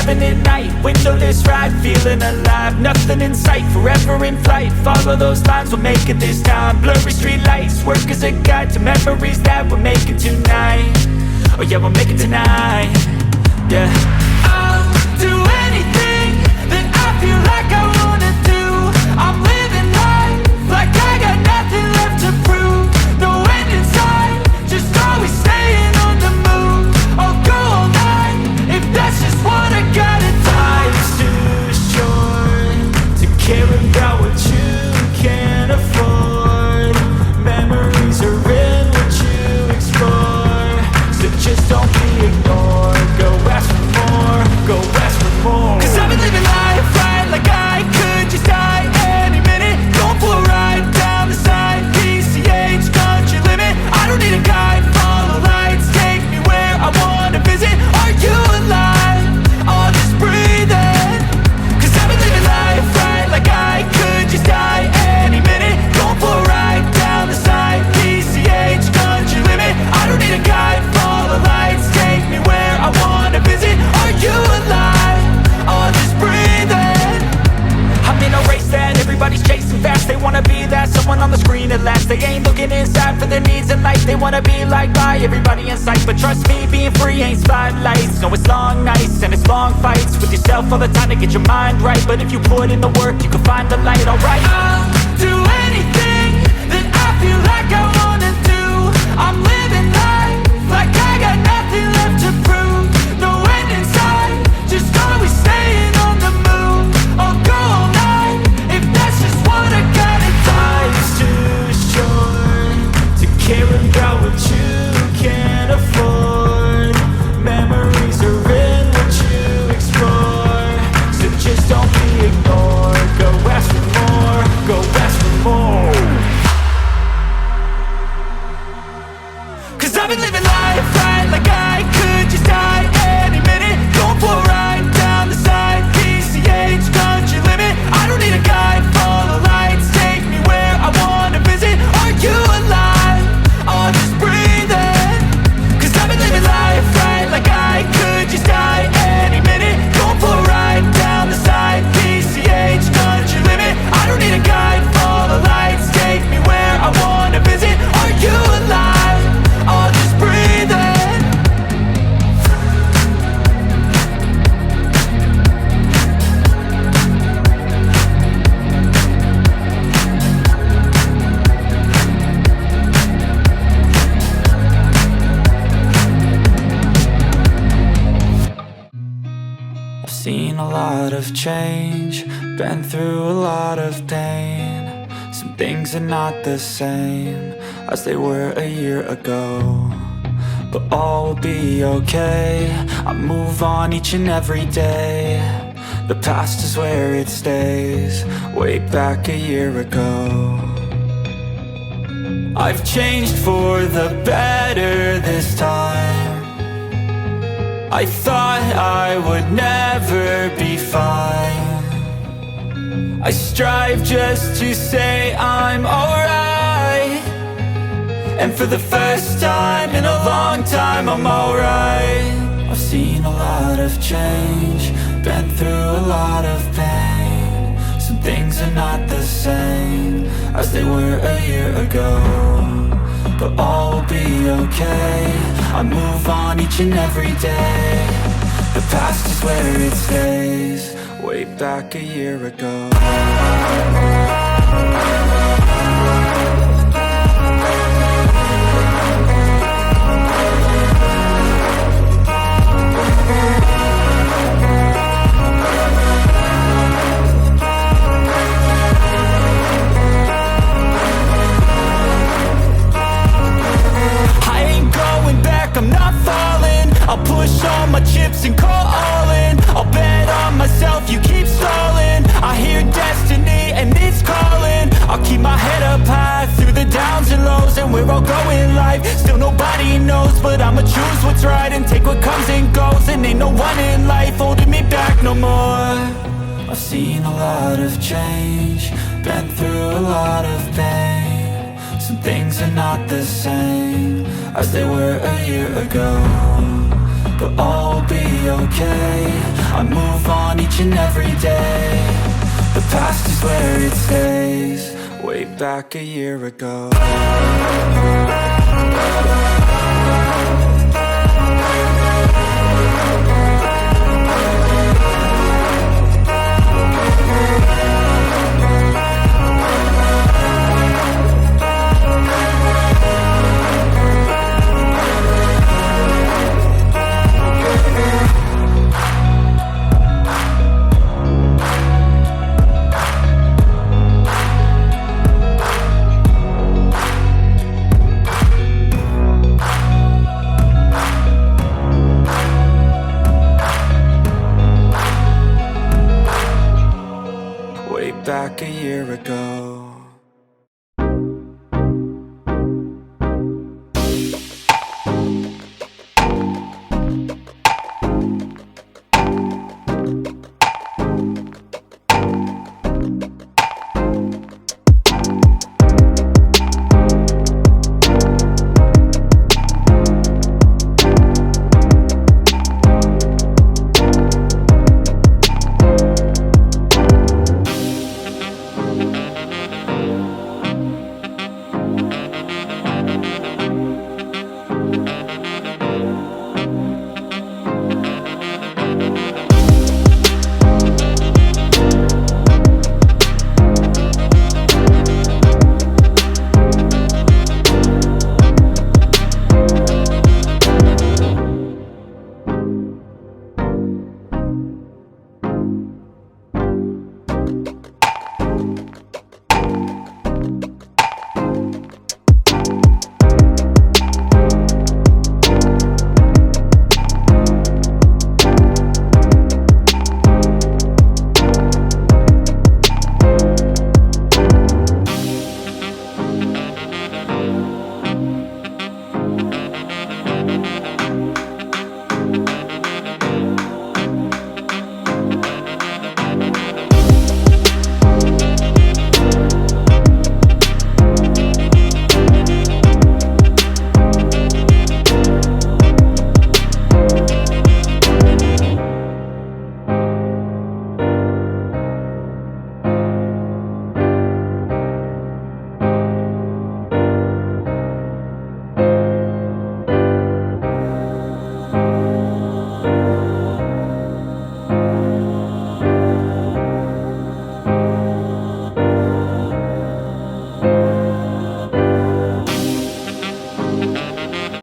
having it night, windowless ride, feeling alive. Nothing in sight, forever in flight. Follow those lines, we'll make it this time. Blurry street lights, work as a guide to memories that we're making tonight. Oh yeah, we'll make it tonight. Yeah, I'll do anything that I feel like I wanna do. I'm living life like I got nothing left to prove. No end in sight, just always staying on the move. I'll go all night if that's just what I gotta do. Life's too short to care about what you can't afford. Memories are in what you explore, so just don't be ignored. Go ask for more, go ask for more. Cause I've been living life right like I could just die any minute. Going for a ride down the side, PCH, country limit. I don't need a guide, follow lights, take me where I wanna visit. Are you alive? I'll just breathe in. Cause I've been living life right like I could just die any minute. Going for a ride down the side, PCH, country limit. I don't need a guide, follow lights, take me where I wanna visit. Are you alive? I'll just breathe in. I'm in a race that everybody's chasing fast. They wanna be that someone on the screen at last. They ain't looking inside for their needs in life. They wanna be liked by everybody in sight. But trust me, being free ain't spotlights. No, it's long nights and it's long fights with yourself all the time to get your mind right. But if you put in the work, you can find the light, alright. I'll do anything that I feel like I wanna do. I'm living life like I got nothing left to prove. No end in sight, just always staying on the move. I'll go all night if that's just what I gotta do. Life's too short to care about what you can't afford. Memories are in what you explore, so just don't be ignored. Go ask for more, go ask for more. Cause I've been living life right like I could just die any minute. Going for a ride down the side, PCH, country limit. I don't need a guide, follow lights, take me where I wanna visit. Are you alive? I'll just breathe in. Cause I've been living life right like I could just die any minute. Going for a ride down the side, PCH, country limit. I don't need a guide, follow lights, take me where I wanna visit. Are you alive? I'll just breathe in. I've seen a lot of change, been through a lot of pain. Some things are not the same as they were a year ago, but all will be okay. I move on each and every day. The past is where it stays, way back a year ago. I've changed for the better this time. I thought I would never be fine. I strive just to say I'm alright, and for the first time in a long time I'm alright. I've seen a lot of change, been through a lot of pain. Some things are not the same as they were a year ago, but all will be okay. I move on each and every day. The past is where it stays, way back a year ago. I'm not falling. I'll push all my chips and call all in. I'll bet on myself, you keep stalling. I hear destiny and it's calling. I'll keep my head up high through the downs and lows, and we're all going life. Still nobody knows, but I'ma choose what's right and take what comes and goes. And ain't no one in life holding me back no more. I've seen a lot of change, been through a lot of pain. Some things are not the same as they were a year ago, but all will be okay. I move on each and every day. The past is where it stays. Way back a year ago. Back a year ago.